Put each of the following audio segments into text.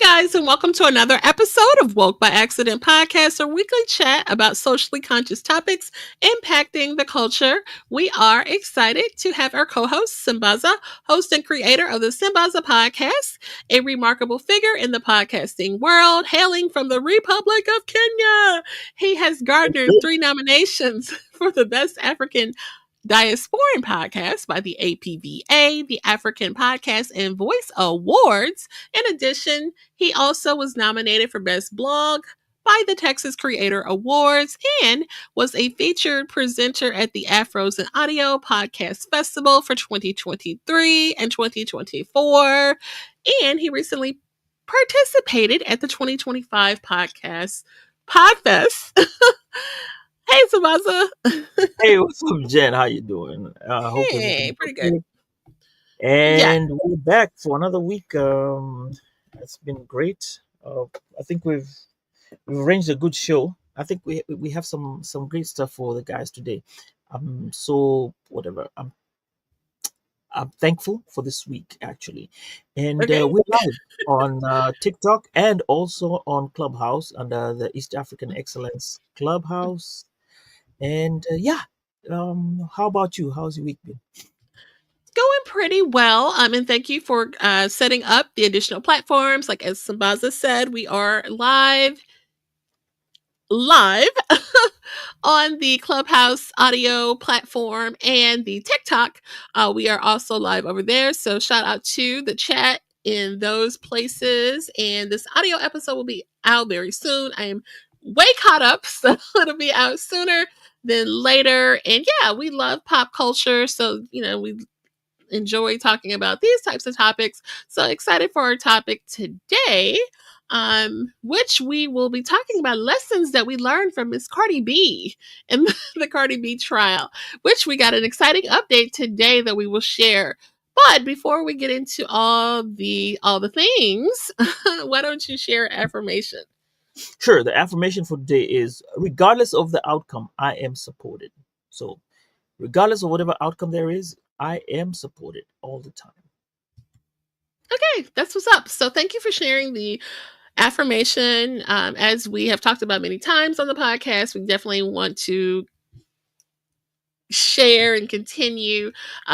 guys, and welcome to another episode of Woke by Accident podcast, a weekly chat about socially conscious topics impacting the culture. We are excited to have our co host, Sambaza, host and creator of the Sambaza podcast, a remarkable figure in the podcasting world, hailing from the Republic of Kenya. He has garnered 3 nominations for the Best African Diasporan Podcast by the APVA, the African Podcast and Voice Awards. In addition, he also was nominated for Best Blog by the Texas Creator Awards and was a featured presenter at the Afros and Audio Podcast Festival for 2023 and 2024. And he recently participated at the 2025 Podfest. Hey, Samantha. Hey, what's up, Jen? How you doing? Hope Hey, everything's pretty okay. good. Yeah. And we're back for another week. It's been great. I think we've arranged a good show. I think we have some great stuff for the guys today. So whatever. I'm thankful for this week actually, and Okay. we're live on TikTok and also on Clubhouse under the East African Excellence Clubhouse. And how about you? How's your week been? Going pretty well. And thank you for setting up the additional platforms. Like as Sambaza said, we are live on the Clubhouse audio platform and the TikTok. We are also live over there. So shout out to the chat in those places. And this audio episode will be out very soon. I am way caught up, so it'll be out sooner than later. And yeah, we love pop culture. So, we enjoy talking about these types of topics. So excited for our topic today, which we will be talking about lessons that we learned from Miss Cardi B and the Cardi B trial, which we got an exciting update today that we will share. But before we get into all the things, why don't you share affirmation? Sure. The affirmation for today is regardless of the outcome, I am supported. So, regardless of whatever outcome there is, I am supported all the time. Okay, that's what's up. So thank you for sharing the affirmation. As we have talked about many times on the podcast, we definitely want to share and continue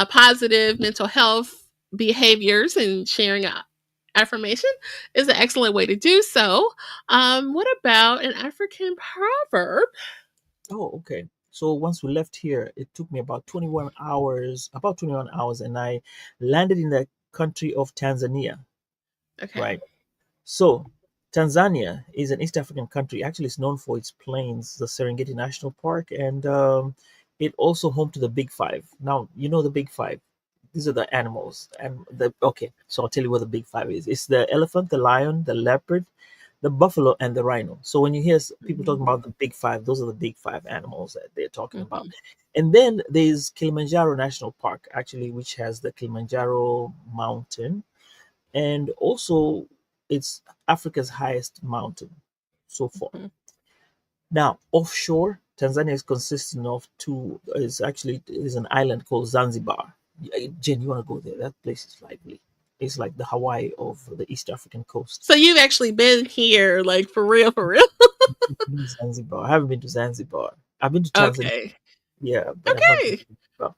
positive mental health behaviors, and sharing affirmation is an excellent way to do so. What about an African proverb? Oh, okay. So once we left here, it took me about 21 hours, and I landed in the country of Tanzania, Okay. right? So Tanzania is an East African country. Actually, it's known for its plains, the Serengeti National Park, and it also home to the Big Five. Now, you know the Big Five. These are the animals, and so I'll tell you what the Big Five is. It's the elephant, the lion, the leopard, the buffalo, and the rhino. So when you hear people talking about the Big Five, those are the Big Five animals that they're talking about. And then there's Kilimanjaro National Park, actually, which has the Kilimanjaro mountain, and also it's Africa's highest mountain so far. Now, offshore, Tanzania is consisting of is an island called Zanzibar. Jen, you want to go there? That place is lively. It's like the Hawaii of the East African coast. So you've actually been here, like for real, for real? Zanzibar. I haven't been to Zanzibar. I've been to Tanzania. Okay. Yeah, but I've not been Okay. to Zanzibar.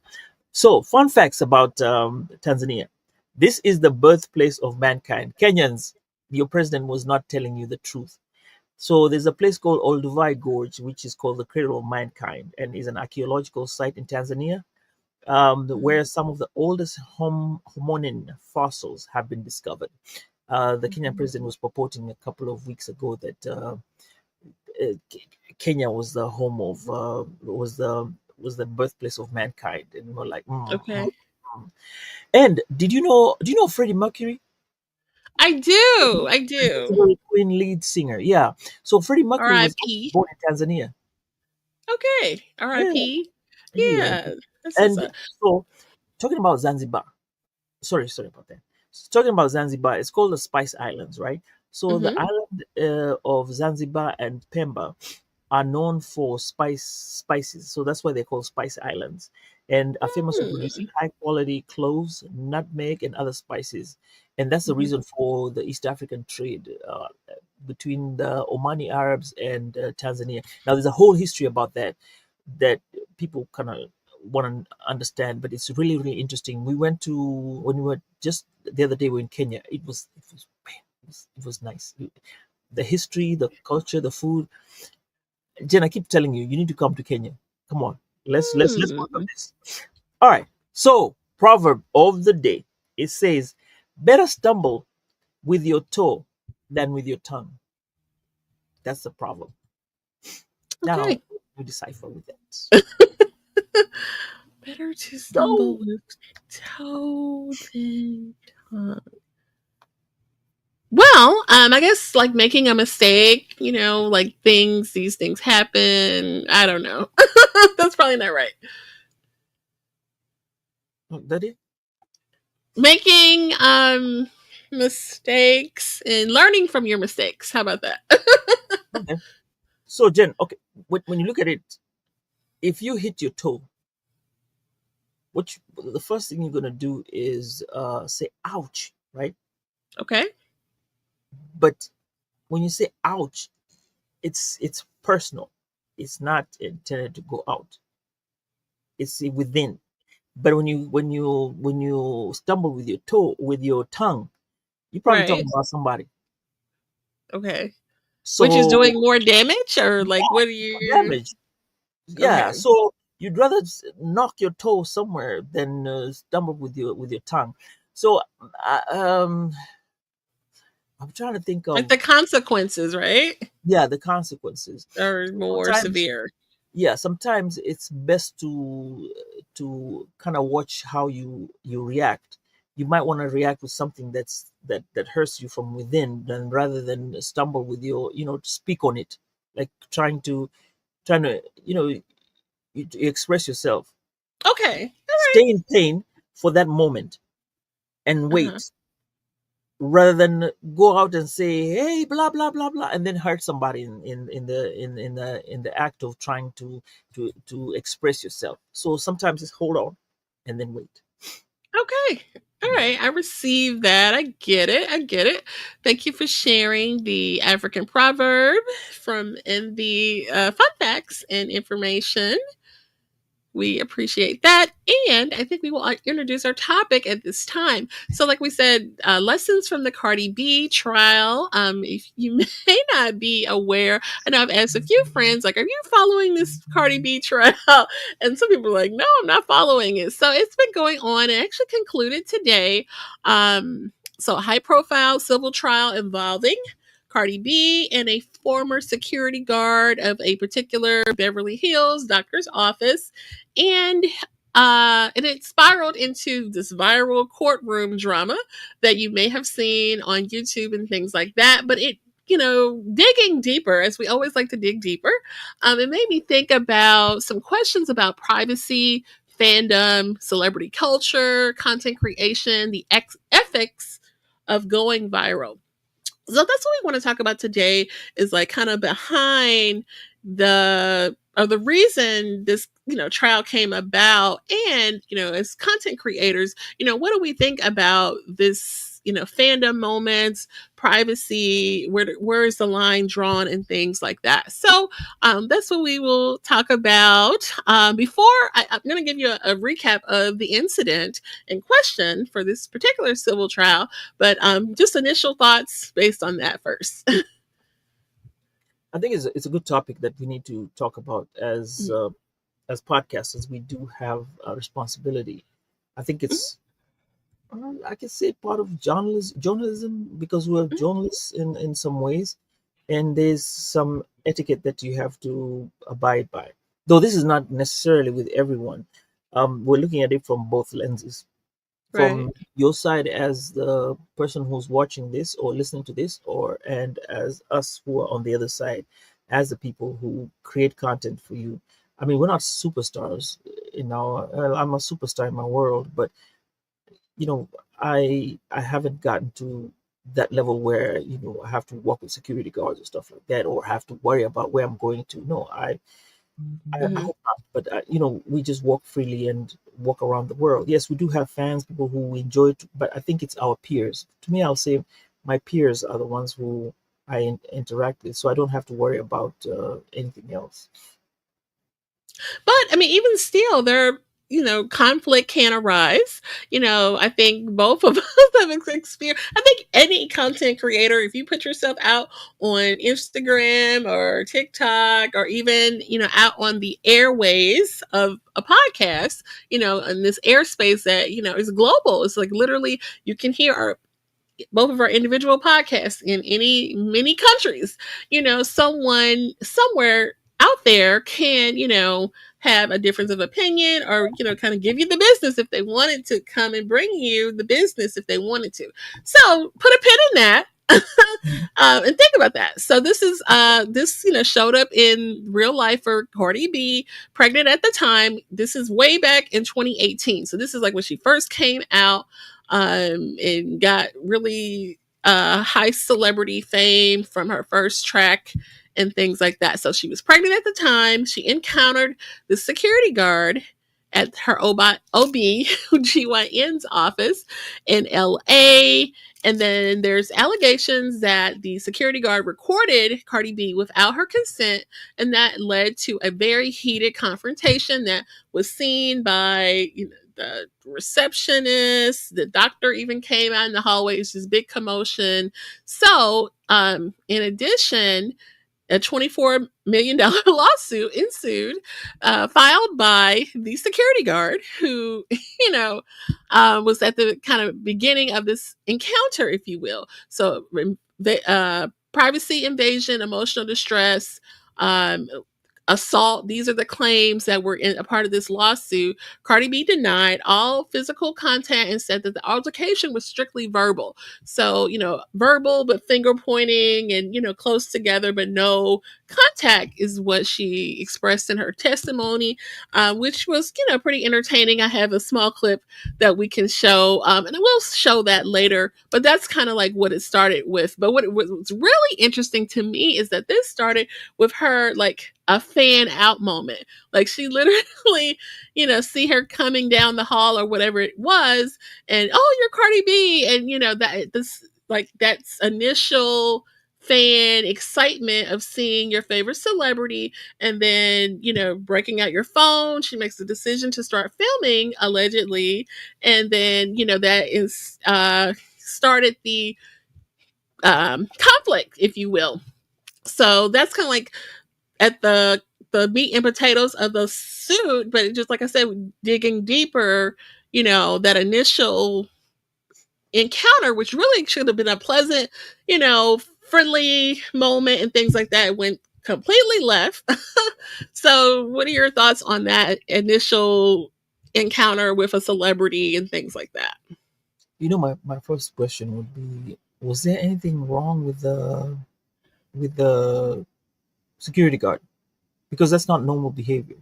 So, fun facts about Tanzania. This is the birthplace of mankind. Kenyans, your president was not telling you the truth. So there's a place called Olduvai Gorge, which is called the cradle of mankind, and is an archaeological site in Tanzania, where some of the oldest hominin fossils have been discovered. The Kenyan president was purporting a couple of weeks ago that Kenya was the home of was the birthplace of mankind, and we're like, Okay. And do you know Freddie Mercury? I do. The Queen lead singer. Yeah. So Freddie Mercury was R.I.P. born in Tanzania. Okay. R.I.P. Yeah. Yeah. And so talking about Zanzibar. Sorry about that. So talking about Zanzibar, it's called the Spice Islands, right? So the island of Zanzibar and Pemba are known for spices. So that's why they're called Spice Islands. and are famous for producing Hmm. high quality cloves, nutmeg, and other spices. And that's the Mhm. reason for the East African trade between the Omani Arabs and Tanzania. Now, there's a whole history about that people kind of want to understand, but it's really, really interesting. We went to when we were just the other day. We were in Kenya. It was man, it was nice. The history, the culture, the food. Jen, I keep telling you, you need to come to Kenya. Come on, let's work on Hmm. this. All right. So, proverb of the day. It says, "Better stumble with your toe than with your tongue." That's the proverb. Now, Okay. you decipher with that. Better to stumble Go. with toe than tongue. Well, I guess like making a mistake, like these things happen. I don't know. That's probably not right. Oh, that it? Making mistakes and learning from your mistakes. How about that? Okay. So, Jen, okay, when you look at it, if you hit your toe, the first thing you're gonna do is say "ouch," right? Okay. But when you say "ouch," it's personal. It's not intended to go out. It's within. But when you stumble with your toe with your tongue, you're probably talking Right. about somebody. Okay. Which is So doing more damage or like yeah, what are more you damage. Yeah. okay. So you'd rather knock your toe somewhere than stumble with your tongue. So I'm trying to think Like of the consequences, right? yeah the consequences. Are So more sometimes severe. yeah sometimes it's best to kind of watch how you react. You might want to react with something that hurts you from within than rather than stumble with your speak on it, like trying to you express yourself. Okay. All Stay right. in pain for that moment and Uh-huh. wait rather than go out and say hey blah blah blah blah and then hurt somebody in the act of trying to express yourself. So sometimes just hold on and then wait. Okay. All Yeah. right. I received that. I get it. I get it. Thank you for sharing the African proverb from and the fun facts and information. We appreciate that. And I think we will introduce our topic at this time. So, like we said, lessons from the Cardi B trial. If you may not be aware, I know I've asked a few friends, like, are you following this Cardi B trial? And some people are like, no, I'm not following it. So, it's been going on. It actually concluded today. So, a high profile civil trial involving Cardi B and a former security guard of a particular Beverly Hills doctor's office, and and it spiraled into this viral courtroom drama that you may have seen on YouTube and things like that. But it, digging deeper, as we always like to dig deeper, it made me think about some questions about privacy, fandom, celebrity culture, content creation, the ethics of going viral. So that's what we want to talk about today, is like kind of behind the reason this trial came about, and as content creators, what do we think about this, fandom moments, privacy, where is the line drawn, and things like that. So that's what we will talk about. Before I'm going to give you a recap of the incident in question for this particular civil trial, but just initial thoughts based on that first. I think it's a good topic that we need to talk about as podcasters. We do have a responsibility. I think it's I can say part of journalism because we're journalists in some ways, and there's some etiquette that you have to abide by. Though this is not necessarily with everyone. We're looking at it from both lenses. Right. From your side as the person who's watching this or listening to this, or and as us who are on the other side, as the people who create content for you. I mean, we're not superstars in our. I'm a superstar in my world, but you know, I haven't gotten to that level where I have to walk with security guards and stuff like that, or have to worry about where I'm going to. No, I hope not, but we just walk freely and walk around the world. Yes, we do have fans, people who enjoy it, but I think it's our peers. To me, I'll say my peers are the ones who I interact with, so I don't have to worry about anything else. But I mean, even still, there, conflict can arise. I think both of us have experienced. I think any content creator, if you put yourself out on Instagram or TikTok, or even out on the airways of a podcast, in this airspace that is global. It's like literally you can hear our both of our individual podcasts in any many countries. Someone somewhere out there can have a difference of opinion, or kind of give you the business if they wanted to, come and bring you the business if they wanted to. So put a pin in that. And think about that. So this showed up in real life for Cardi B, pregnant at the time. This is way back in 2018. So this is like when she first came out, and got really high celebrity fame from her first track and things like that. So she was pregnant at the time. She encountered the security guard at her OB/GYN's office in LA. And then there's allegations that the security guard recorded Cardi B without her consent, and that led to a very heated confrontation that was seen by the receptionist. The doctor even came out in the hallway. It's this big commotion. So, in addition, a $24 million lawsuit ensued, filed by the security guard who, was at the kind of beginning of this encounter, if you will. So, privacy invasion, emotional distress, um, assault. These are the claims that were in a part of this lawsuit. Cardi B denied all physical contact and said that the altercation was strictly verbal. So, verbal, but finger pointing and, close together, but no contact is what she expressed in her testimony, which was, pretty entertaining. I have a small clip that we can show, and I will show that later, but that's kind of like what it started with. But what's really interesting to me is that this started with her, like, a fan out moment. Like, she literally, see her coming down the hall or whatever it was, and, oh, you're Cardi B, and that this, like, that's initial fan excitement of seeing your favorite celebrity, and then breaking out your phone. She makes the decision to start filming, allegedly, and then that is started the conflict, if you will. So that's kind of like at the meat and potatoes of the suit, but just like I said, digging deeper, that initial encounter, which really should have been a pleasant, friendly moment and things like that, went completely left. So, what are your thoughts on that initial encounter with a celebrity and things like that? My first question would be: was there anything wrong with the security guard? Because that's not normal behavior.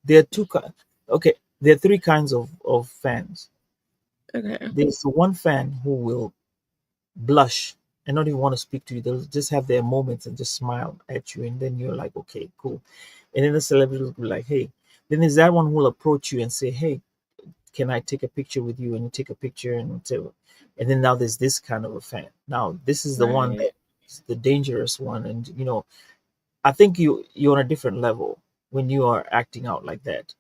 There are okay. There are three kinds of fans. Okay. There's the one fan who will blush and not even want to speak to you. They'll just have their moments and just smile at you, and then you're like, okay, cool. And then the celebrity will be like, hey. Then there's that one who will approach you and say, hey, can I take a picture with you? And you take a picture, and then now there's this kind of a fan. Now this is the one Right. that's the dangerous one, and I think you're on a different level when you are acting out like that.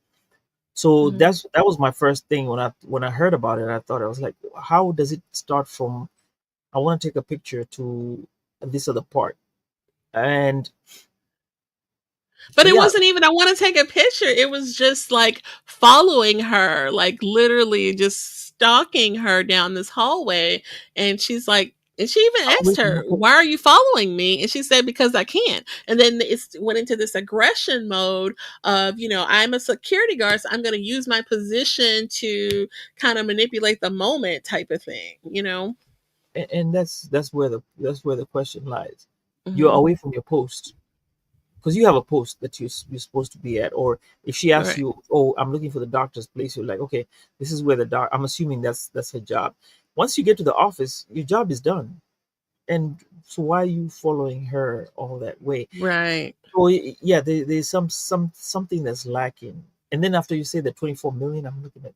So Mhm. that was my first thing when I heard about it. I thought, I was like, how does it start from I want to take a picture to this other part? And But it yeah, wasn't even, I want to take a picture. It was just like following her, like literally just stalking her down this hallway. And she's like, and she even away asked from her, your why are you following me? And she said, because I can. And then it went into this aggression mode of, I'm a security guard, so I'm going to use my position to kind of manipulate the moment type of thing. and that's where the question lies. You're Hmm. away from your post because you have a post that you're supposed to be at. Or if she asks Right. you, oh, I'm looking for the doctor's place, you're like, okay, this is where the doc. I'm assuming that's her job. Once you get to the office, your job is done. And so why are you following her all that way? Right. So yeah, there's something that's lacking. And then after you say the 24 million, I'm looking at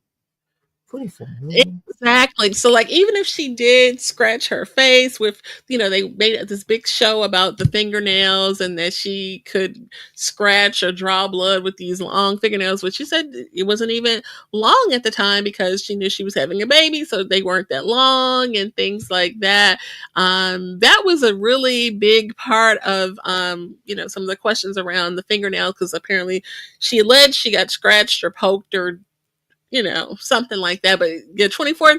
24 million. Exactly. So, like, even if she did scratch her face with, they made this big show about the fingernails and that she could scratch or draw blood with these long fingernails, which she said it wasn't even long at the time because she knew she was having a baby, so they weren't that long and things like that. That was a really big part of, some of the questions around the fingernail because apparently she alleged she got scratched or poked or something like that. But yeah, 24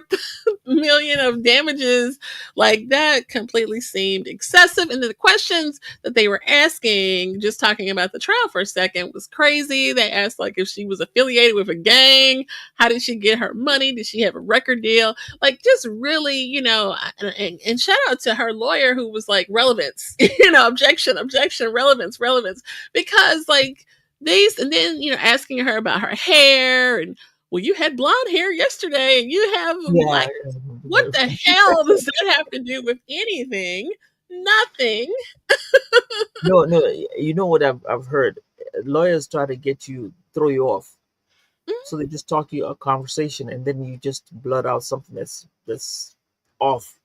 million of damages like that completely seemed excessive. And then the questions that they were asking, just talking about the trial for a second, was crazy. They asked like if she was affiliated with a gang, how did she get her money? Did she have a record deal? Like just really, and shout out to her lawyer who was like relevance, objection, relevance, because like these, and then asking her about her hair and well, you had blonde hair yesterday and you have Yeah. like, what the hell does that have to do with anything? Nothing. No, no. You know what I've heard? Lawyers try to get you, throw you off. So they just talk you a conversation, and then you just blurt out something that's off,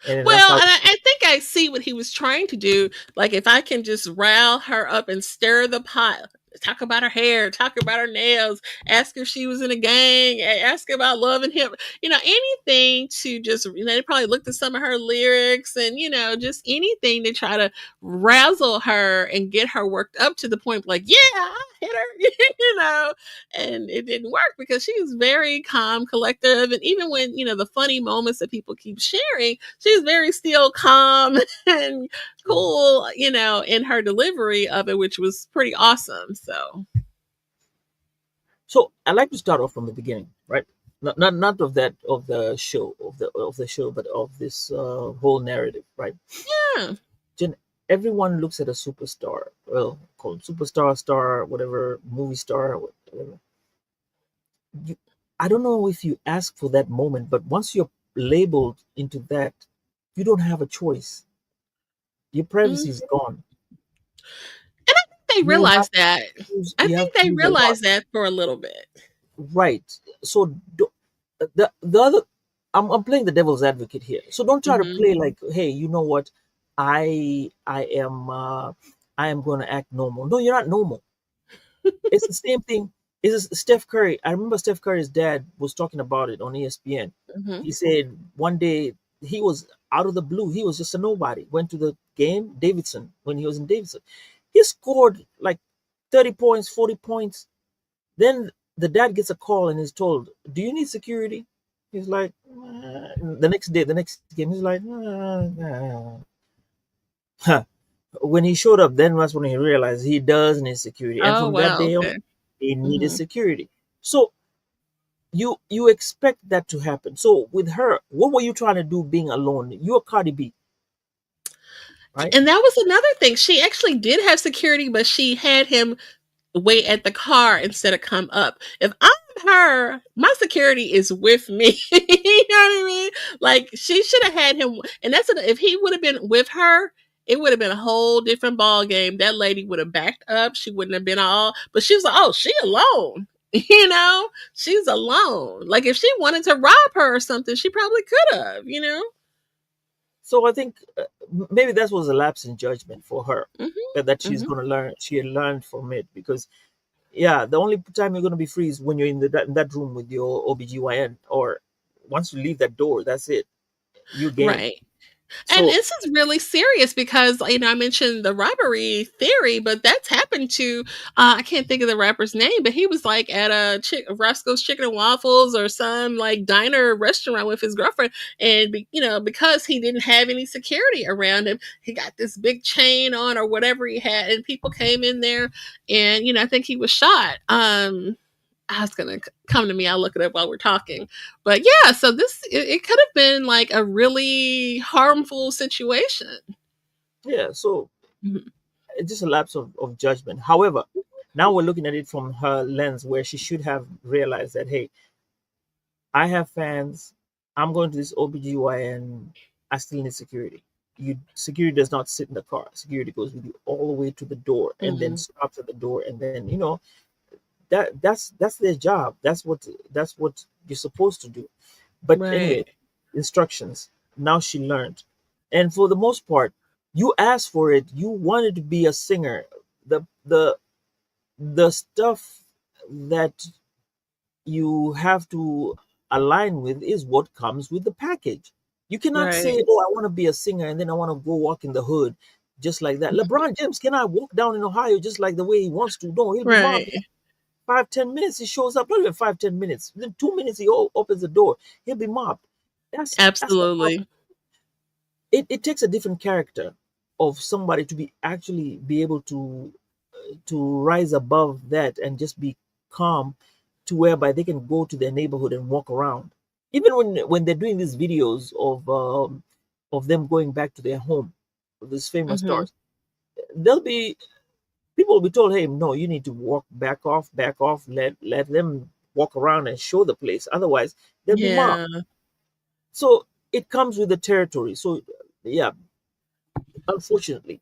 and then that's Well, how. and I think I see what he was trying to do. Like, if I can just rile her up and stir the pot, talk about her hair, talk about her nails, ask if she was in a gang, ask about love and hip, anything to just, they probably looked at some of her lyrics and, just anything to try to razzle her and get her worked up to the point like, yeah, I hit her, and it didn't work because she was very calm, collective. And even when, the funny moments that people keep sharing, she's very still calm and cool, in her delivery of it, which was pretty awesome. So, So I like to start off from the beginning, right? Not of that of the show of the show, but of this whole narrative, right? yeah. Jen, everyone looks at a superstar, well, called superstar, star, whatever, movie star, whatever. You, I don't know if you ask for that moment, but once you're labeled into that, you don't have a choice. Your privacy is Mhm. gone. And I think they You have realized that. I you have think to they choose a lot. realized that for a little bit. Right. So the other, I'm playing the devil's advocate here. So don't try to Hmm. play like, hey, you know what? I am going to act normal. No, you're not normal. It's the same thing. Is Steph Curry? I remember Steph Curry's dad was talking about it on ESPN. Hmm. He said one day he was out of the blue. He was just a nobody. Went to the game, Davidson, when he was in Davidson. He scored like 30 points, 40 points. Then the dad gets a call and is told, "Do you need security?" He's like, the next day, the next game, he's like, nah. Huh. When he showed up, then that's when he realized he does need security. And Oh from that wow. day on, Okay. he needed Hmm. security. So you expect that to happen. So with her, what were you trying to do being alone? You're Cardi B, right? And that was another thing. She actually did have security, but she had him wait at the car instead of come up. If I'm her, my security is with me. You know what I mean? Like she should have had him, and if he would have been with her, it would have been a whole different ball game. That lady would have backed up. She wouldn't have been all, but she was like, oh, she alone. She's alone. Like if she wanted to rob her or something, she probably could have. So I think maybe that was a lapse in judgment for her, Hmm. that she's Hmm. going to learn. She had learned from it because yeah, the only time you're going to be free is when you're in that room with your OBGYN, or once you leave that door, that's it. You game. Right. And So this is really serious because I mentioned the robbery theory, but that's happened to I can't think of the rapper's name, but he was like at a Roscoe's Chicken and Waffles or some like diner restaurant with his girlfriend, and because he didn't have any security around him, he got this big chain on or whatever he had, and people came in there, and I think he was shot. I was gonna come to me. I'll look it up while we're talking. But yeah, so it could have been like a really harmful situation. yeah, so Mhm. it's just a lapse of judgment. However, now we're looking at it from her lens where she should have realized that, hey, I have fans. I'm going to this OBGYN. I still need security. You security does not sit in the car. Security goes with you all the way to the door and then Mm-hmm. stops at the door, and then that's their job. That's what you're supposed to do. But Right. anyway, instructions. Now she learned, and for the most part, you asked for it. You wanted to be a singer. The stuff that you have to align with is what comes with the package. You cannot Right. say, "Oh, I want to be a singer and then I want to go walk in the hood just like that." LeBron James cannot walk down in Ohio just like the way he wants to. No, he'll be mobbed. Right. 5-10 minutes he shows up. Not even 5-10 minutes. Within 2 minutes he opens the door. He'll be mobbed. That's the problem. Absolutely. It takes a different character of somebody to be actually be able to rise above that and just be calm to whereby they can go to their neighborhood and walk around. Even when they're doing these videos of them going back to their home, these famous Mm-hmm. stars, they'll be people will be told, "Hey, no, you need to walk back off, let them walk around and show the place. Otherwise, they'll be mobbed." Yeah. So it comes with the territory. So yeah, unfortunately.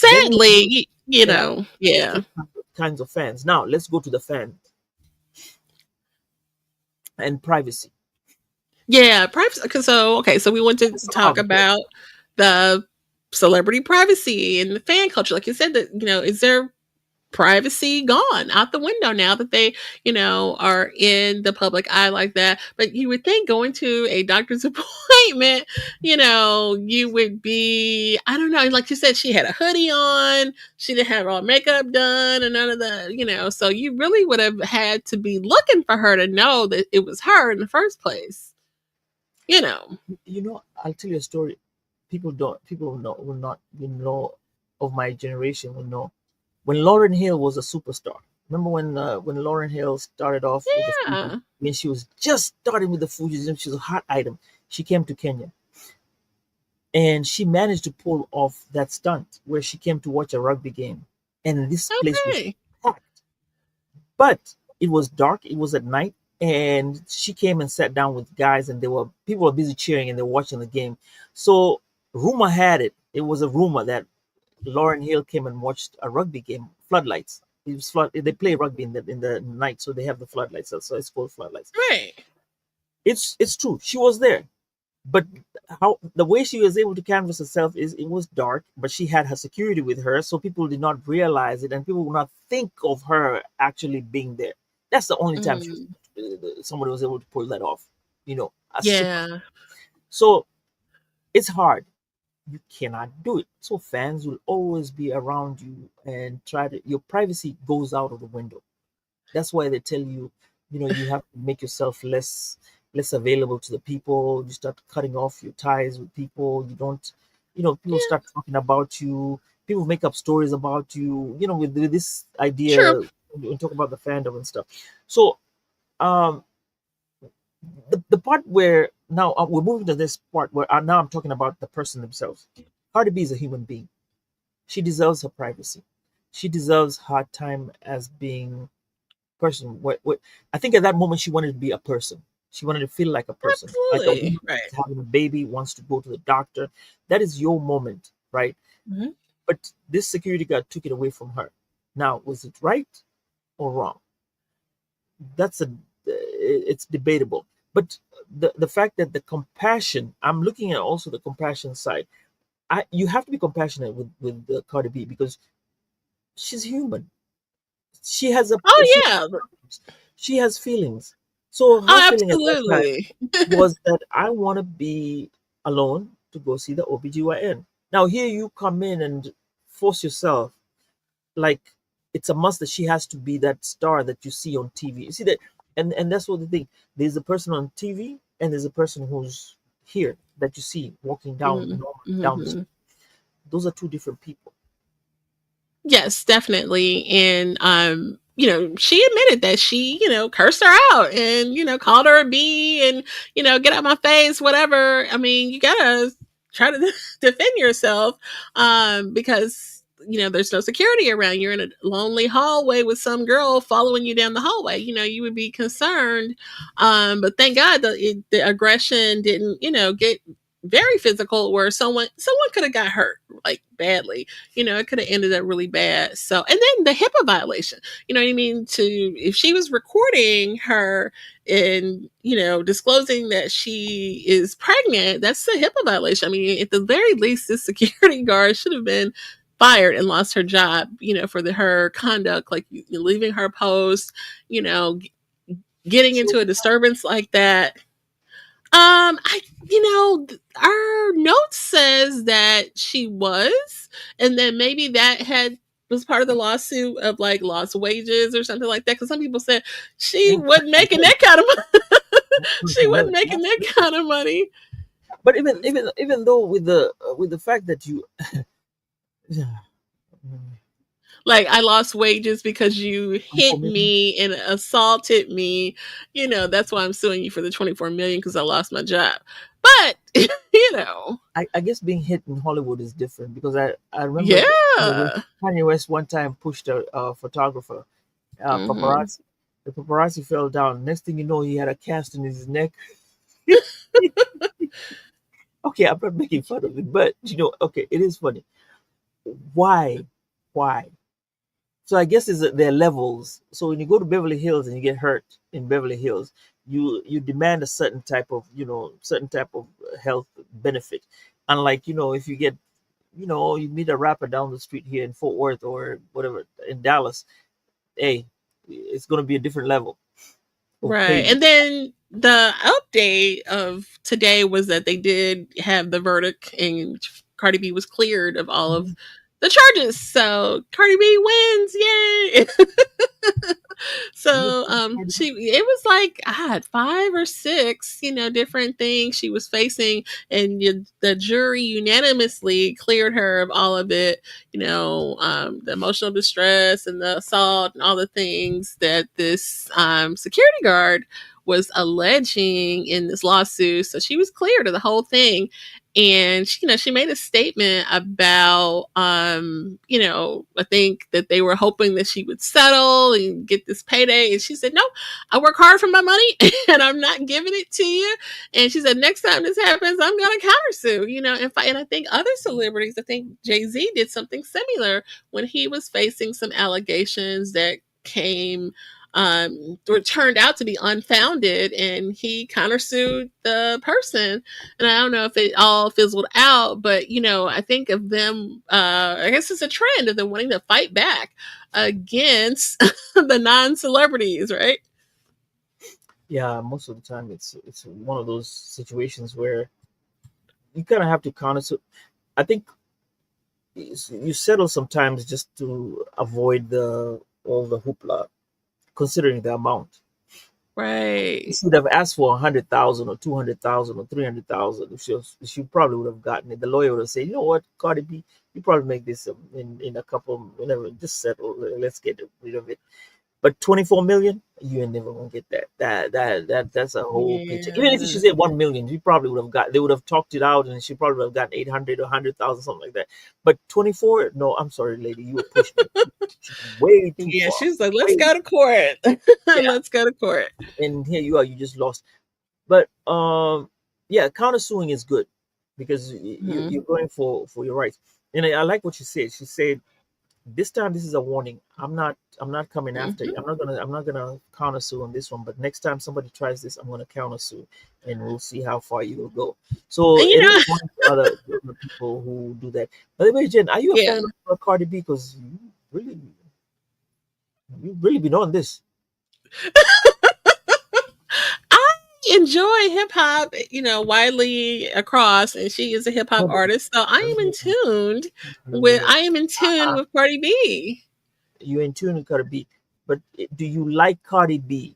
Then we Sadly, yeah, yeah. different kinds of fans. Now let's go to the fan and privacy. Yeah, privacy. So, okay, so we want to That's talk hard. about the celebrity privacy and the fan culture. Like you said, that is there privacy gone out the window now that they, are in the public eye like that? But you would think going to a doctor's appointment, you would be, I don't know, like you said, she had a hoodie on, she didn't have all makeup done, and none of the, so you really would have had to be looking for her to know that it was her in the first place, you know. I'll tell you a story. People will not of my generation will know when Lauren Hill was a superstar. Remember when Lauren Hill started off with the Fugees? Yeah. When she was just starting with the Fugees, and she was a hot item. She came to Kenya, and she managed to pull off that stunt where she came to watch a rugby game, and this place was Okay. packed. But it was dark, it was at night, and she came and sat down with guys, and people were busy cheering and they were watching the game. So rumor had it was a rumor that Lauren Hill came and watched a rugby game, floodlights. It was they play rugby in the night, so they have the floodlights. So it's called floodlights. Right. It's true. She was there. But how the way she was able to canvas herself is it was dark, but she had her security with her, so people did not realize it, and people would not think of her actually being there. That's the only time Mm. somebody was able to pull that off. A super. Yeah. So it's hard. You cannot do it. So fans will always be around you and try to. Your privacy goes out of the window. That's why they tell you, you have to make yourself less available to the people. You start cutting off your ties with people. You don't, people Yeah. start talking about you. People make up stories about you. With this True. idea, we talk about the fandom and stuff. So, um, the part where now we're moving to this part where now I'm talking about the person themselves. Cardi B is a human being. She deserves her privacy. She deserves her time as being person. What I think at that moment she wanted to be a person. She wanted to feel like a person, like a Absolutely. woman Right. who's having a baby wants to go to the doctor. That is your moment, right? Mhm. But this security guard took it away from her. Now, was it right or wrong? That's it's debatable. But the fact that the compassion, I'm looking at also the compassion side. You have to be compassionate with Cardi B because she's human. She has a Oh, she yeah. she has feelings. So her Oh, feeling at that time absolutely. was that I want to be alone to go see the OBGYN. Now here you come in and force yourself like it's a must that she has to be that star that you see on TV. You see that, and that's what the thing. There's a person on TV and there's a person who's here that you see walking down Mhm. normally down the Mhm. street. Those are two different people. Yes, definitely. And she admitted that she, cursed her out and, called her a bee and, get out my face, whatever. I mean, you gotta try to defend yourself, because there's no security around. You're in a lonely hallway with some girl following you down the hallway. You would be concerned. But thank God the aggression didn't, get very physical where someone could have got hurt like badly. It could have ended up really bad. So, and then the HIPAA violation. You know what I mean? To If she was recording her and disclosing that she is pregnant, that's a HIPAA violation. I mean, at the very least, this security guard should have been fired and lost her job. For her conduct, like leaving her post. You know, getting So into a disturbance like that. I, our note says that she was, and then maybe that was part of the lawsuit of like lost wages or something like that. Because some people said she in wasn't making that kind of money. She 24 wasn't million. making that kind of money. But even though with the fact that you yeah, Like I lost wages because you 24 hit million. me and assaulted me. That's why I'm suing you for the 24 million because I lost my job. But you know, I guess being hit in Hollywood is different because I remember yeah. Kanye West one time pushed a photographer, Hmm. paparazzi. The paparazzi fell down. Next thing you know, he had a cast in his neck. Okay, I'm not making fun of it, but okay, it is funny. Why? Why? So I guess there are levels. So when you go to Beverly Hills and you get hurt in Beverly Hills, you demand a certain type of health benefit. Unlike if you get you meet a rapper down the street here in Fort Worth or whatever in Dallas, hey, it's going to be a different level of Right. payment. And then the update of today was that they did have the verdict and Cardi B was cleared of all of Mhm. the charges. So Cardi B wins. Yay. You So approved Cardi B? she it was like I had five or six, different things she was facing, and the jury unanimously cleared her of all of it. The emotional distress and the assault and all the things that this security guard was alleging in this lawsuit. So she was cleared of the whole thing. And she made a statement about I think that they were hoping that she would settle and get this payday, and she said no, I work hard for my money and I'm not giving it to you. And she said next time this happens I'm gonna countersue. And I think other celebrities, I think Jay-Z did something similar when he was facing some allegations that came or turned out to be unfounded, and he countersued the person. And I don't know if it all fizzled out, but I think of them. I guess it's a trend of them wanting to fight back against the non-celebrities, right? Yeah, most of the time it's one of those situations where you kind of have to counter. So I think you settle sometimes just to avoid the all the hoopla, considering the amount. You Right. should have asked for 100,000 or 200,000 or 300,000. She probably would have gotten it. The lawyer would have said, you know what, Cardi B, you probably make this in a couple, whenever, just settle. Let's get rid of it. But 24 million, you ain't never gonna get that. That's a whole paycheck. Even if she Yeah. said 1 million, you probably would have got. They would have talked it out, and she probably would have gotten 800 or 100,000, something like that. But 24, no, I'm sorry, lady, you were pushing it way too Yeah, far. she's like, let's Way, go to court. yeah. Let's go to court. And here you are, you just lost. But yeah, countersuing is good because Mhm. you're going for your rights. And I like what she said. She said, this time this is a warning. I'm not coming after you. Mhm. I'm not gonna countersue on this one. But next time somebody tries this, I'm gonna countersue, and we'll see how far you will go. So And it is one for other people who do that. By the way, Jen, are you a yeah. fan of Cardi B? Because really you've really been on this. I enjoy hip hop, widely across, and she is a hip hop No, but artist. So let me let me hear. I am in tune with Cardi B. You're in tune with Cardi B, but do you like Cardi B?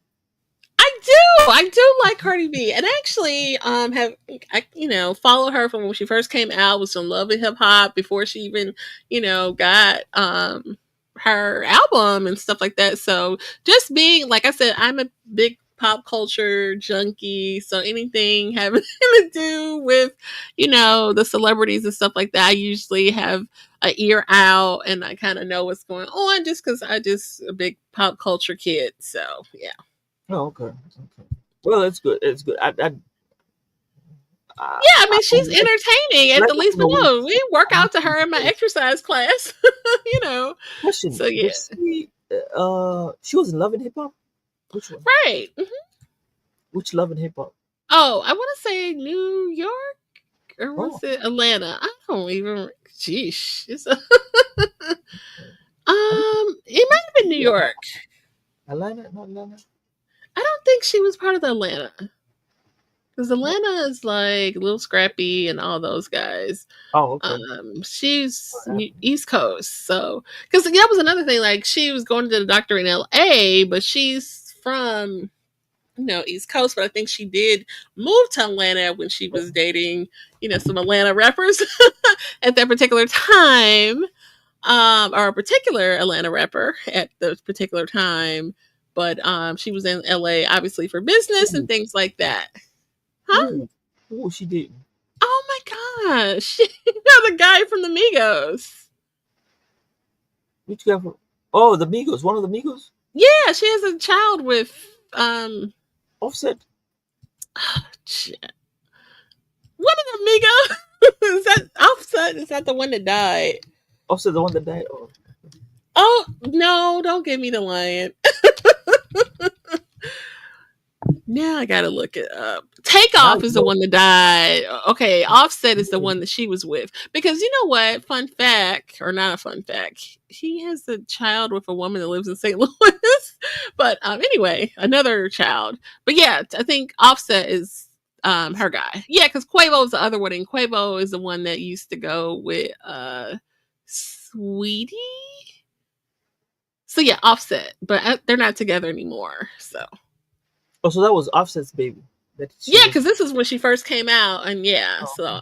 I do. I do like Cardi B, and actually, have I follow her from when she first came out, was in love with hip hop before she even got her album and stuff like that. So just being like I said, I'm a big pop culture junkie. So anything having to do with the celebrities and stuff like that, I usually have a ear out and I kind of know what's going on just because I just a big pop culture kid. So yeah. Oh, okay. Okay. Well, it's good. It's good. Yeah, I mean, I she's entertaining at let the us least know. below. We work out to her in my exercise class, you know. Question: So did yeah, she was in Love and Hip Hop? Which one? right. Which Love and Hip Hop? Oh, I want to say New York or Oh, was it Atlanta? I don't even. Sheesh. I think It might have been New Atlanta. York. Atlanta, not Atlanta. I don't think she was part of the Atlanta because No. Atlanta is like Little Scrappy and all those guys. Oh, okay. She's What happened? East Coast, so because that was another thing. Like she was going to the doctor in L.A., but she's from East Coast. But I think she did move to Atlanta when she was dating some Atlanta rappers at that particular time, or a particular Atlanta rapper at the particular time. But she was in LA obviously for business and Who? things like that. Huh? Who? Who she dating? Oh my gosh. The guy from the Migos. Which guy? Oh, the Migos. One of the Migos. Yeah, she has a child with um Offset. shit. One of the Migos. Is that Offset? Is that the one that died? Offset, the one that died. Oh, Oh no, don't give me the lion. Now I gotta look it up. now Takeoff you is the know. one that died. Okay, Offset is the Yeah. one that she was with. Because you know what? Fun fact, or not a fun fact, he has a child with a woman that lives in St. Louis. But anyway, another child. But yeah, I think Offset is her guy. Yeah, because Quavo is the other one, and Quavo is the one that used to go with Sweetie. So yeah, Offset, but they're not together anymore. So Oh, so that was Offset's baby. That she yeah, was. because this is when she first came out, and yeah, Oh, so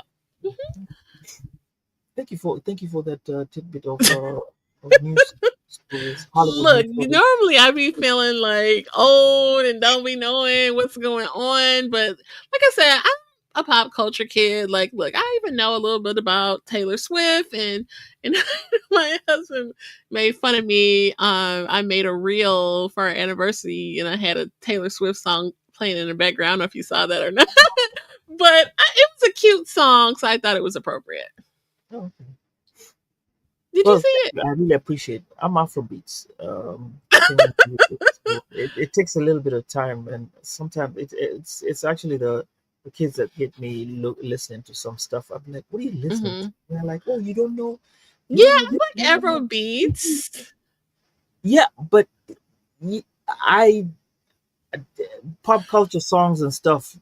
thank you for that tidbit of news stories, Hollywood look, news stories. normally I be feeling like old and don't be knowing what's going on, but like I said, I'm a pop culture kid. Like, look, I even know a little bit about Taylor Swift, and my husband made fun of me. I made a reel for our anniversary, and I had a Taylor Swift song playing in the background. I don't know if you saw that or not, but it was a cute song, so I thought it was appropriate. Oh, okay. Did you Well, see thank it? you. I really appreciate. I'm Afrobeats. Singing music, so it takes a little bit of time, and sometimes it's actually the kids that get me listening to some stuff. I'm like, what are you listening to? Hmm. And they're like, oh, you Yeah, don't know I this, you like don't Afro know. beats. Yeah, but I pop culture songs and stuff.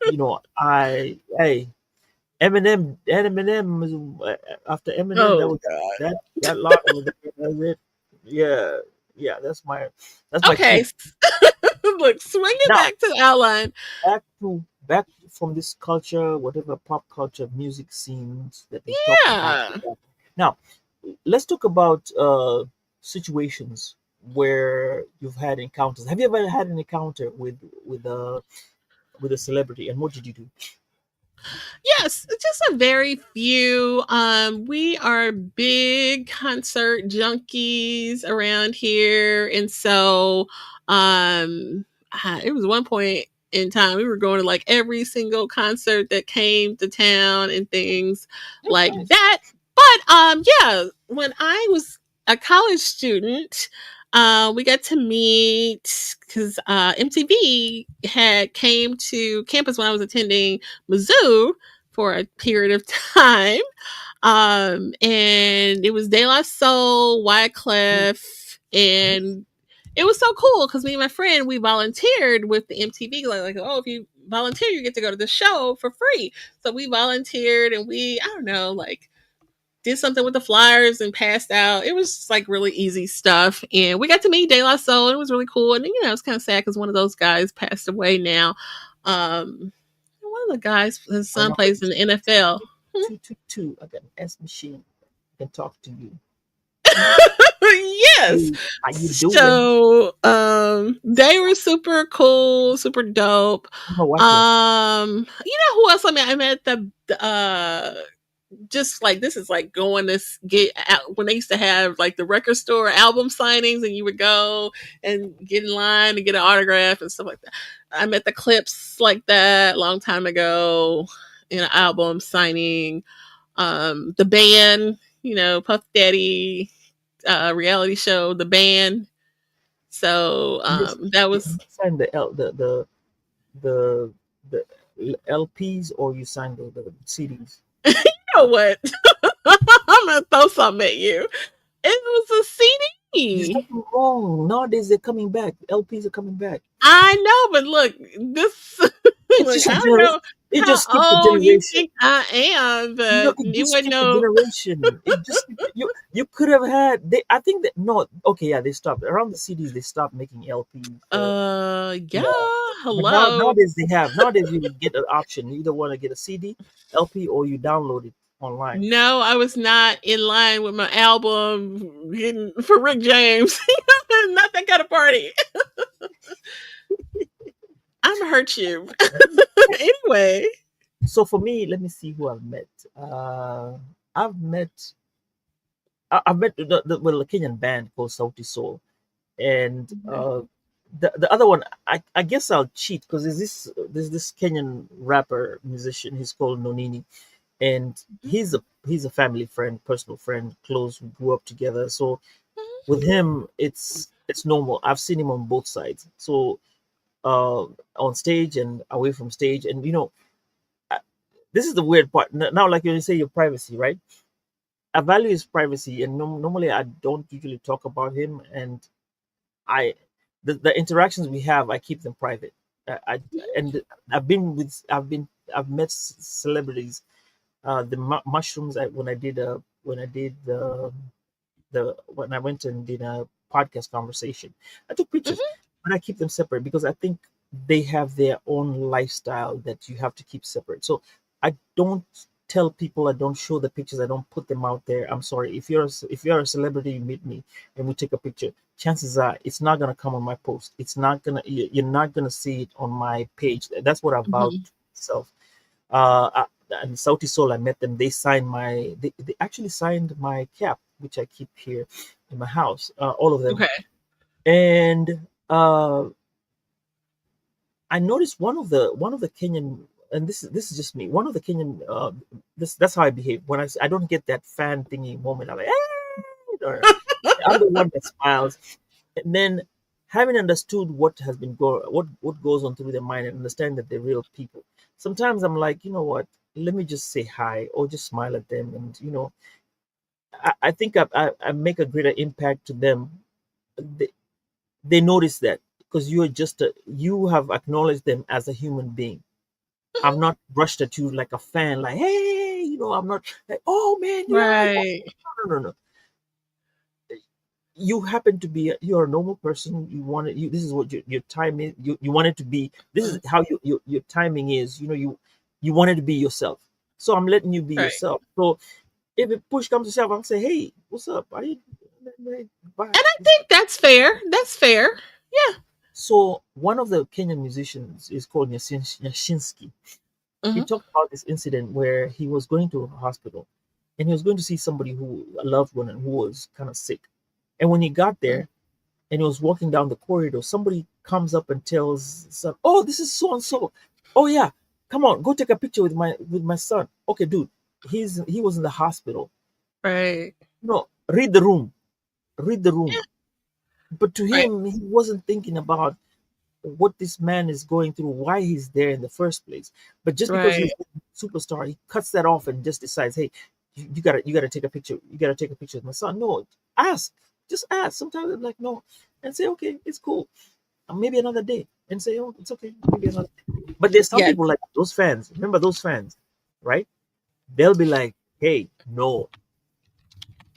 I hey Eminem is after Eminem. That Oh was God. that lot was that's it. Yeah, yeah. That's my Okay. cue. Look, swing it Now back to the outline. back from this culture, whatever pop culture music scenes that we've talked about. Yeah. Now let's talk about situations where you've had encounters. Have you ever had an encounter with a celebrity, and what did you do? Yes, just a very few. We are big concert junkies around here, and so it was one point in time we were going to like every single concert that came to town and things That's like nice. that. But yeah, when I was a college student, we got to meet because MTV had came to campus when I was attending Mizzou for a period of time. And it was De La Soul, Wyclef, and it was so cool because me and my friend we volunteered with the MTV. Like, oh, if you volunteer, you get to go to the show for free. So we volunteered, and I don't know, like did something with the flyers and passed out. It was just like really easy stuff. And we got to meet De La Soul. And it was really cool. And it's kind of sad because one of those guys passed away now. One of the guys, his My son number plays in is the NFL. 222. I got an S machine. I can talk to you. Yes. Hey, how you doing? So they were super cool, super dope. I'm a Wycliffe. Who else I met the just like this is like going to get out when they used to have like the record store album signings and you would go and get in line and get an autograph and stuff like that. I met the Clips like that a long time ago in an album signing the band, Puff Daddy reality show, The Band. So Yes, that you was sign the the LPs or you sign the CDs. you know what? I'm gonna throw something at you. It was a There's CD. nothing wrong. Nowadays they're coming back. LPs are coming back. I know, but look, this It's look, just a I don't generation. know It how just skipped a old you generation. think I am, No, but it you just wouldn't skipped a know. generation. It just you could have had. They I think that no. Okay, yeah, they stopped around the CDs. They stopped making LPs. Yeah, Yeah, but hello. nowadays they have. Nowadays you get an option. You either want to get a CD, LP, or you download it online. No, I was not in line with my album getting for Rick James. Not that kind of party. I'm hurt you. Anyway. So for me, let me see who I've met. I've met I've met well, a Kenyan band called Sauti Soul, and Mhm, the other one I guess I'll cheat because there's this Kenyan rapper musician. He's called Nonini, and mhm, he's a family friend, personal friend, close. We grew up together. So mhm, with him, it's normal. I've seen him on both sides. So on stage and away from stage, and I- this is the weird part. Now, like you say, your privacy, right? I value his privacy, and normally I don't usually talk about him. And I, the interactions we have, I keep them private. I and I've met celebrities. The mushrooms when I did the when I went and did a podcast conversation, I took pictures, mhm. but I keep them separate because I think they have their own lifestyle that you have to keep separate. So I don't tell people, I don't show the pictures, I don't put them out there. I'm sorry, if you're a celebrity, you meet me and we take a picture. Chances are it's not gonna come on my post. It's not gonna you're not gonna see it on my page. That's what I vowed Mhm. to myself. And Sauti Soul, I met them. They actually signed my cap, which I keep here in my house. All of them. Okay. And I noticed one of the Kenyan, and this is just me. One of the Kenyan, that's how I behave when I don't get that fan thingy moment. I'm like, hey! Or I'm the one that smiles. And then having understood what goes on through their mind and understand that they're real people, sometimes I'm like, you know what, let me just say hi or just smile at them. And I think I make a greater impact to them. They notice that because you have acknowledged them as a human being. I'm not rushed at you like a fan, like, hey, I'm not like, oh man, you're like, oh. Right. No, no, no, no. You happen to be you're a normal person. You want it, this is what your time is. You want it to be, this is how your timing is. You want it to be yourself, so I'm letting you be Right. yourself. So if it push comes to shove, I'll say, hey, what's up? Bye. And I think that's fair. That's fair. Yeah. So one of the Kenyan musicians is called Yashinsky. He Mhm. talked about this incident where he was going to a hospital and he was going to see somebody, who a loved one, and who was kind of sick. And when he got Mm. there and he was walking down the corridor, somebody comes up and tells son, "Oh, this is so and so. Oh yeah, come on, go take a picture with my son." Okay, dude, he was in the hospital. Right. No, read the room. Yeah. But to Right. him, he wasn't thinking about what this man is going through, why he's there in the first place. But just because Right. he's a superstar, he cuts that off and just decides, hey, you gotta take a picture. You gotta take a picture with my son. No, ask, just ask. Sometimes I'm like, no, and say, okay, it's cool. Maybe another day, and say, oh, it's okay, maybe another day. But there's some Yeah. people like those fans. Remember those fans, right? They'll be like, hey, no.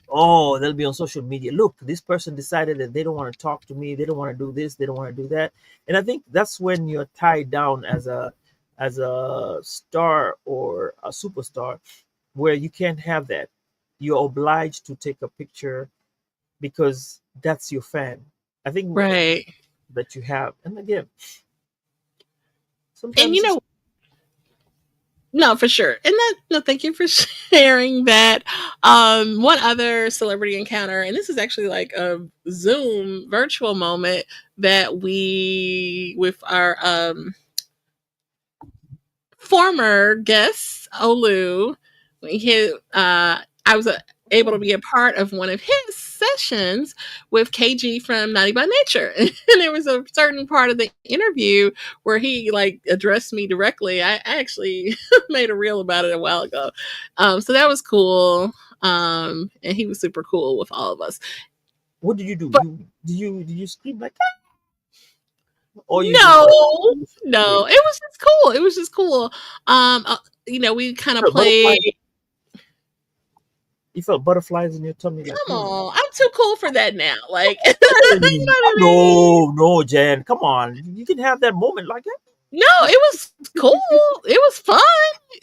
Oh, they'll be on social media. Look, this person decided that they don't want to talk to me. They don't want to do this. They don't want to do that. And I think that's when you're tied down as a star or a superstar, where you can't have that. You're obliged to take a picture because that's your fan. I think Right. that you have. And again, And sometimes just no, for sure. And that no, thank you for sharing that. One other celebrity encounter, and this is actually like a Zoom virtual moment that we with our former guest Olu. I was able to Oh, be a part of one of his sessions with KG from Naughty by Nature, and there was a certain part of the interview where he like addressed me directly. I actually made a reel about it a while ago, so that was cool. And he was super cool with all of us. what did you do? But Did you scream like that, or you just no, wait? no, it was just cool. It was just cool. We kind of You felt butterflies. played. You felt butterflies in your tummy, like, Come oh. on, I'm too cool for that now. Like, you know what I mean? No, no, Jen, come on. You can have that moment like that. No, it was cool. It was fun,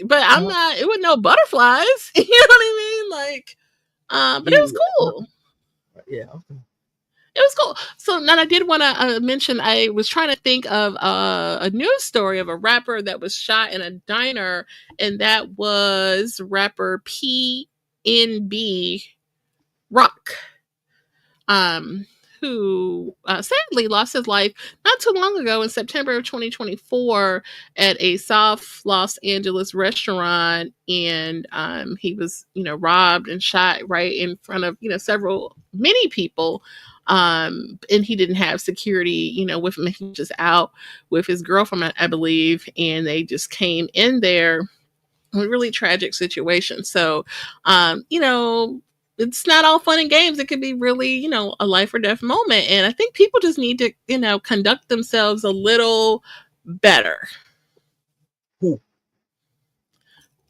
but I'm Uh, not. It was no butterflies. You know what I mean? Like, but it was yeah, cool. yeah. Okay. It was cool. So now I did want to mention. I was trying to think of a news story of a rapper that was shot in a diner, and that was rapper PNB Rock, um, who sadly lost his life not too long ago in September of 2024 at a South Los Angeles restaurant. And he was, robbed and shot right in front of, many people. And he didn't have security, with him. He was just out with his girlfriend, I believe, and they just came in there, a really tragic situation. So, it's not all fun and games. It could be really, a life or death moment. And I think people just need to, conduct themselves a little better. Who?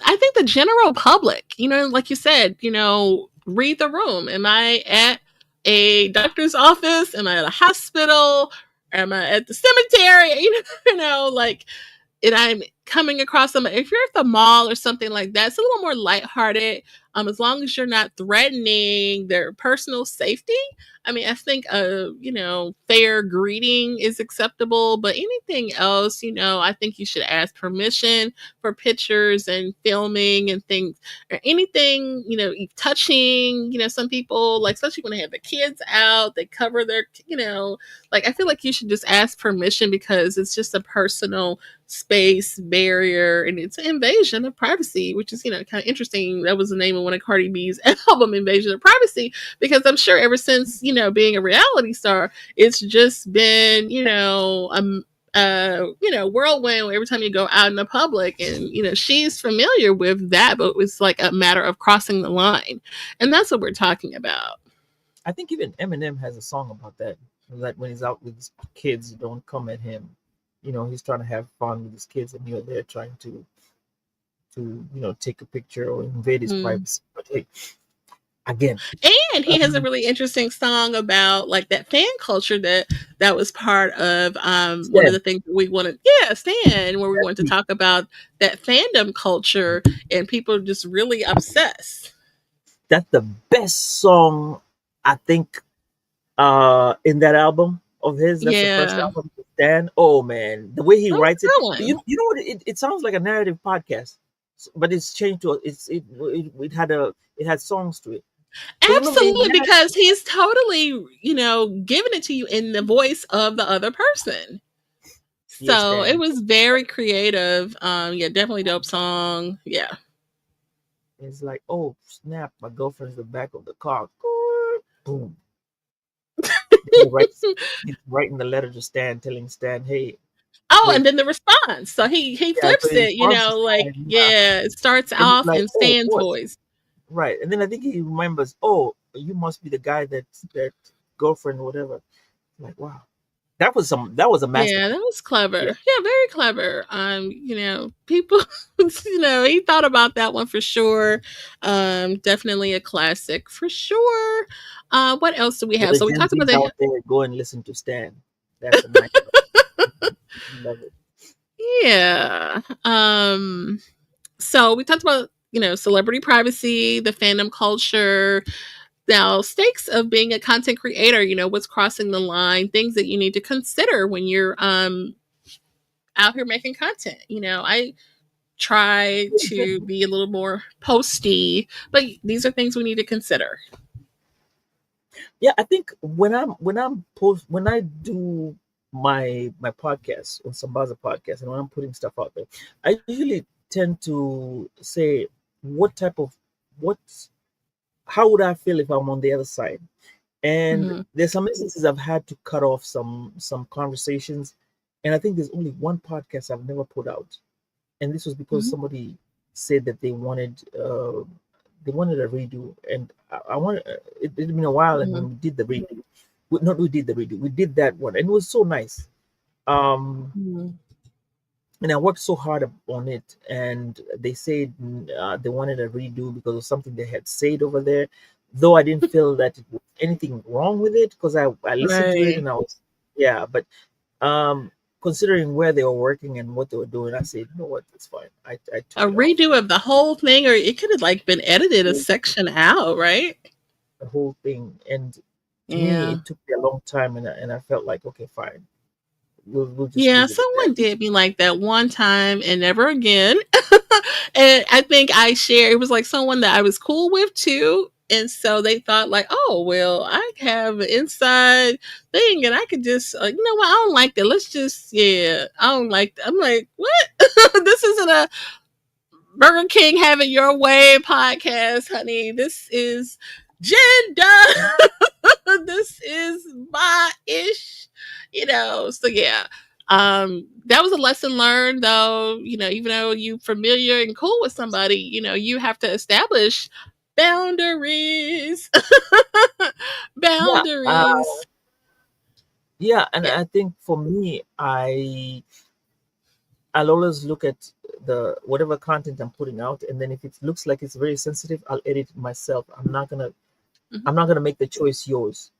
I think the general public, like you said, read the room. Am I at a doctor's office? Am I at a hospital? Am I at the cemetery? Like, and I'm coming across them. If you're at the mall or something like that, it's a little more lighthearted. As long as you're not threatening their personal safety. I mean, I think fair greeting is acceptable, but anything else, I think you should ask permission for pictures and filming and things, or anything, touching. Some people, like, especially when they have the kids out, they cover their, like, I feel like you should just ask permission because it's just a personal space barrier, and it's an invasion of privacy, which is, kind of interesting. That was the name of one of Cardi B's album, Invasion of Privacy, because I'm sure ever since, being a reality star, it's just been, whirlwind every time you go out in the public. And, she's familiar with that, but it's like a matter of crossing the line. And that's what we're talking about. I think even Eminem has a song about that. That when he's out with his kids, don't come at him. He's trying to have fun with his kids, and you're there trying to take a picture or invade his Mm. privacy. But hey, again, And he has a really interesting song about like that fan culture that was part of one of Stan, the things that we wanted, Stan, where we wanted to talk about that fandom culture and people just really obsessed. that's the best song I think in that album of his. That's the first Yeah, album, Stan. Oh man, the way he that was writes a it. good You one. you know what? It sounds like a narrative podcast, but it's changed to it had songs to it. Because remember Absolutely, it had because he's totally, giving it to you in the voice of the other person. Dear So it Stan. was very creative. Yeah, definitely dope song. Yeah. It's like, oh snap, my girlfriend's the back of the car. Boom. He writes he's writing the letter to Stan, telling Stan, hey, Oh, and wait. then the response. So he Yeah, so flips he it, responds to like, Stan, yeah. yeah, it starts And he's off like, in oh, Stan's what? voice. Right. And then I think he remembers, oh, you must be the guy that girlfriend or whatever. Like, wow. That was a Yeah, masterpiece. that was clever. Yeah. Yeah, very clever. People, he thought about that one for sure. Definitely a classic for sure. What else do we For have? the So we Gen talked about Z's the out there, go and listen to Stan. That's a nice one. Love it. yeah. So we talked about, celebrity privacy, the fandom culture. Now, stakes of being a content creator, what's crossing the line, things that you need to consider when you're out here making content. I try to be a little more posty, but these are things we need to consider. Yeah, I think when I do my podcast on Sambaza podcast, and when I'm putting stuff out there, I usually tend to say what type of what how would I feel if I'm on the other side. And Mm-hmm. there's some instances I've had to cut off some conversations, and I think there's only one podcast I've never put out, and this was because Mm-hmm. somebody said that they wanted a redo, and I wanted it had been a while, and when we did the redo, not we did the redo, we did that one, and it was so nice. Um, Mm-hmm. and I worked so hard on it, and they said they wanted a redo because of something they had said over there. Though I didn't feel that it was anything wrong with it because I listened to it Right. and I was yeah, but um, considering where they were working and what they were doing, I said, you know what, it's fine. I took A it off redo of the whole thing, or it could have like been edited a section out, right? the whole thing, and to me Yeah. it took me a long time, and I felt like okay, fine, we'll just Yeah, leave it at that. someone did me like that one time and never again. And I think I shared it was like someone that I was cool with too. And so they thought like, oh well, I have an inside thing, and I could just, you know what? I don't like that. Let's just, yeah, I don't like that. I'm like, what? This isn't a Burger King have it your way podcast, honey. This is gender. This is my ish, So yeah, that was a lesson learned, though. Even though you familiar and cool with somebody, you have to establish boundaries. Yeah, Boundaries. yeah, and Yeah. I think for me, I'll always look at the whatever content I'm putting out, and then if it looks like it's very sensitive, I'll edit it myself. Mhm. I'm not gonna make the choice yours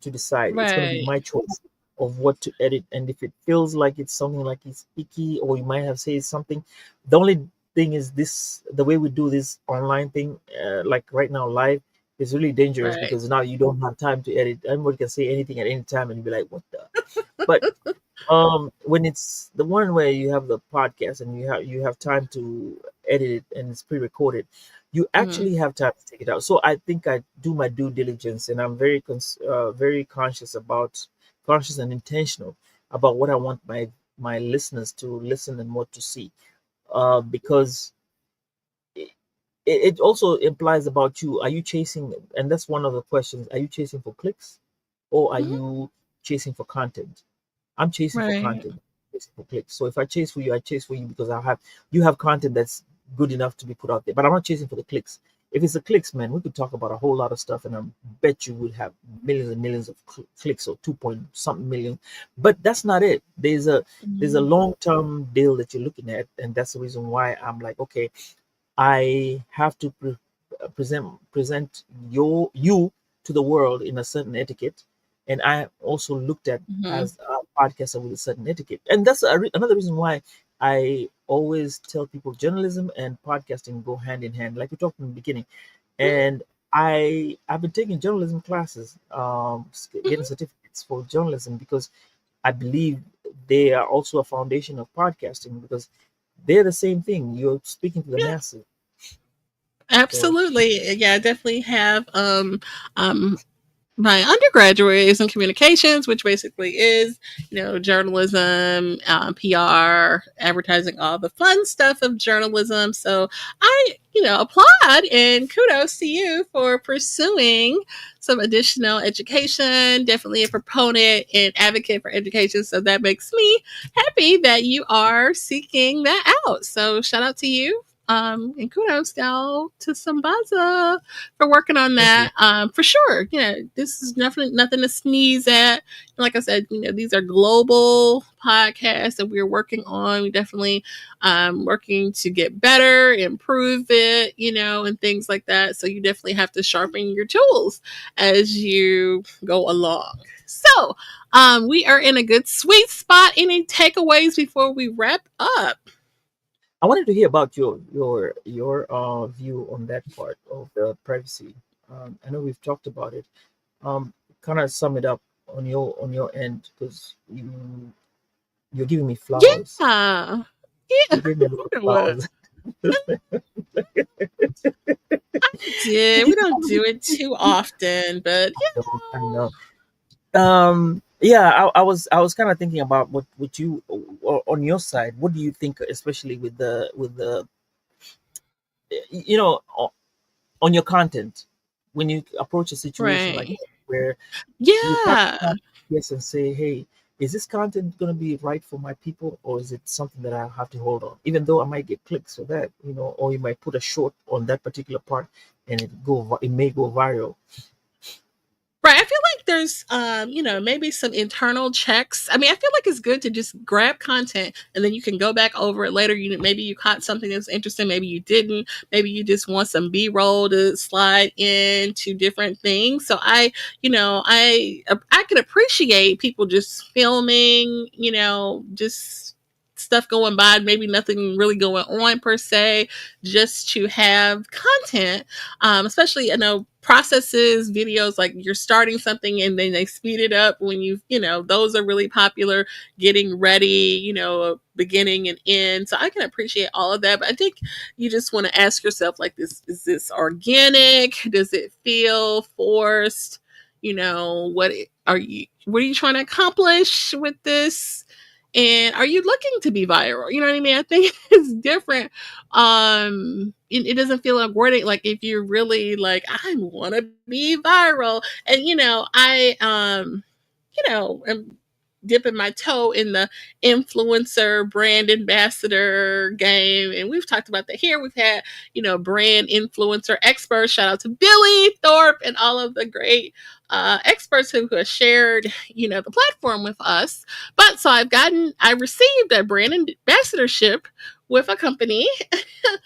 to decide. It's gonna be Right. my choice of what to edit, and if it feels like it's something like it's icky, or you might have said something, the only thing is this: the way we do this online thing, like right now live, is really dangerous Right. because now you don't have time to edit. Anybody can say anything at any time, and you'll be like, "What the?" But when it's the one where you have the podcast and you have time to edit it and it's pre-recorded, you Mhm. actually have time to take it out. So I think I do my due diligence, and I'm very conscious and intentional about what I want my listeners to listen and what to see, because it, it also implies about you. Are you chasing? And that's one of the questions. Are you chasing for clicks, or are Mhm. you chasing for content? I'm chasing for Right. content, chasing for clicks. So if I chase for you, I chase for you because you have content that's good enough to be put out there. But I'm not chasing for the clicks. If it's the clicks, man, we could talk about a whole lot of stuff, and I bet you would have millions and millions of clicks, or 2 point something million. But that's not it. There's a Mhm. long term deal that you're looking at, and that's the reason why I'm like, okay, I have to present you to the world in a certain etiquette, and I also looked at Mhm. as a podcaster with a certain etiquette, and that's another reason why I always tell people journalism and podcasting go hand in hand, like we talked in the beginning. Mhm. And I've been taking journalism classes, getting Mhm. certificates for journalism because I believe they are also a foundation of podcasting because they're the same thing. You're speaking to the Yeah. masses. So Absolutely. Yeah, I definitely have um my undergraduate is in communications, which basically is, journalism, PR, advertising, all the fun stuff of journalism. So I, applaud and kudos to you for pursuing some additional education. Definitely a proponent and advocate for education. So that makes me happy that you are seeking that out. So shout out to you. And kudos y'all to Sambaza for working on thank you. that. For sure. This is definitely nothing to sneeze at. Like I said, these are global podcasts that we're working on. We definitely working to get better, improve it, and things like that. So you definitely have to sharpen your tools as you go along. So we are in a good sweet spot. Any takeaways before we wrap up? I wanted to hear about your view on that part of the privacy. I know we've talked about it. Kind of sum it up on your end because you're giving me flowers. Yeah. You Yeah. gave me a lot of What? flowers. Did. We don't do it too often, but I know. I know. Yeah, I was kind of thinking about what you on your side. What do you think, especially with the you know on your content when you approach a situation like Right. that where you have to Yeah. kind of guess and say, hey, is this content going to be right for my people, or is it something that I have to hold on, even though I might get clicks for that, or you might put a short on that particular part and it may go viral. Right. I feel like there's maybe some internal checks. I mean, I feel like it's good to just grab content and then you can go back over it later. Maybe you caught something that's interesting, maybe you didn't. Maybe you just want some B-roll to slide into different things. So I can appreciate people just filming, just stuff going by, maybe nothing really going on per se, just to have content. Especially I know processes videos like you're starting something and then they speed it up when those are really popular, getting ready, beginning and end. So I can appreciate all of that, but I think you just want to ask yourself, like, this is this organic? Does it feel forced? What are you trying to accomplish with this? And are you looking to be viral? You know what I mean? I think it's different. It doesn't feel awkward. Like if you're really like, I want to be viral, and am dipping my toe in the influencer brand ambassador game. And we've talked about that here. We've had, brand influencer experts. Shout out to Billy Thorpe and all of the great experts who have shared, the platform with us. But so I received a brand ambassadorship with a company. Oh,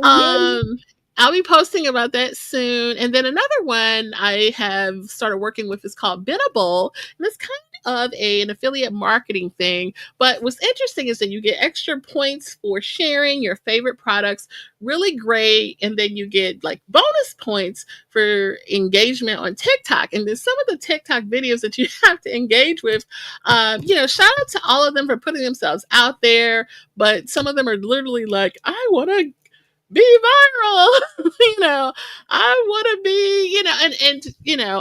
yeah. um, I'll be posting about that soon. And then another one I have started working with is called Binnable. And it's kind of an affiliate marketing thing. But what's interesting is that you get extra points for sharing your favorite products. Really great. And then you get like bonus points for engagement on TikTok. And then some of the TikTok videos that you have to engage with, shout out to all of them for putting themselves out there. But some of them are literally like, I want to be viral. I want to be,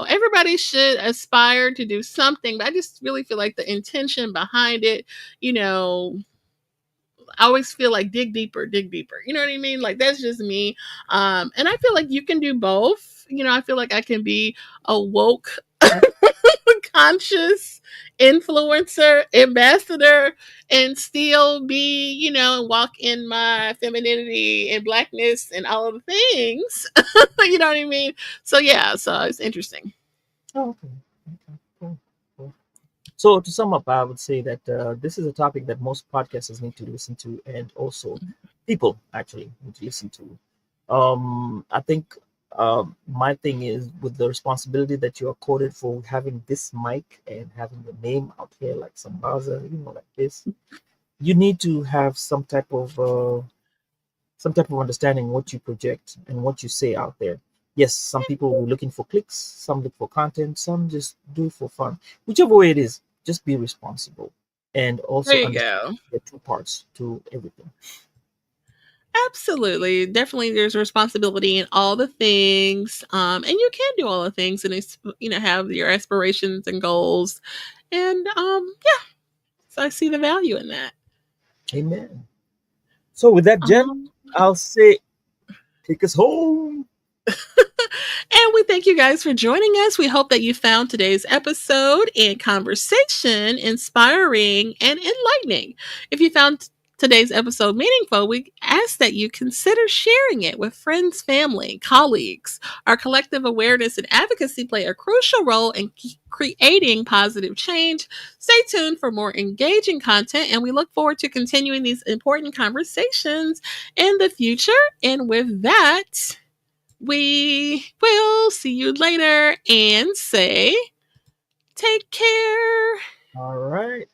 everybody should aspire to do something, but I just really feel like the intention behind it, you know I always feel like dig deeper, dig deeper. You know what I mean? Like that's just me. And I feel like you can do both. I feel like I can be a woke conscious influencer, ambassador, and still be, walk in my femininity and blackness and all of the things. You know what I mean? So yeah, so it's interesting. Oh, okay. Okay. Cool. Cool. So to sum up, I would say that this is a topic that most podcasters need to listen to, and also people actually need to listen to. I think my thing is with the responsibility that you are quoted for having this mic and having your name out here like Sambaza, like this. You need to have some type of understanding what you project and what you say out there. Yes, some people are looking for clicks, some look for content, some just do it for fun. Whichever way it is, just be responsible and There also you understand go. there are two parts to everything. Absolutely. Definitely there's responsibility in all the things. And you can do all the things and it's, have your aspirations and goals. And so I see the value in that. Amen. So with that, Jen, Um, I'll say take us home. And we thank you guys for joining us. We hope that you found today's episode and conversation inspiring and enlightening. If you found today's episode meaningful, we ask that you consider sharing it with friends, family, colleagues. Our collective awareness and advocacy play a crucial role in creating positive change. Stay tuned for more engaging content, and we look forward to continuing these important conversations in the future. And with that, we will see you later and say, take care. All right.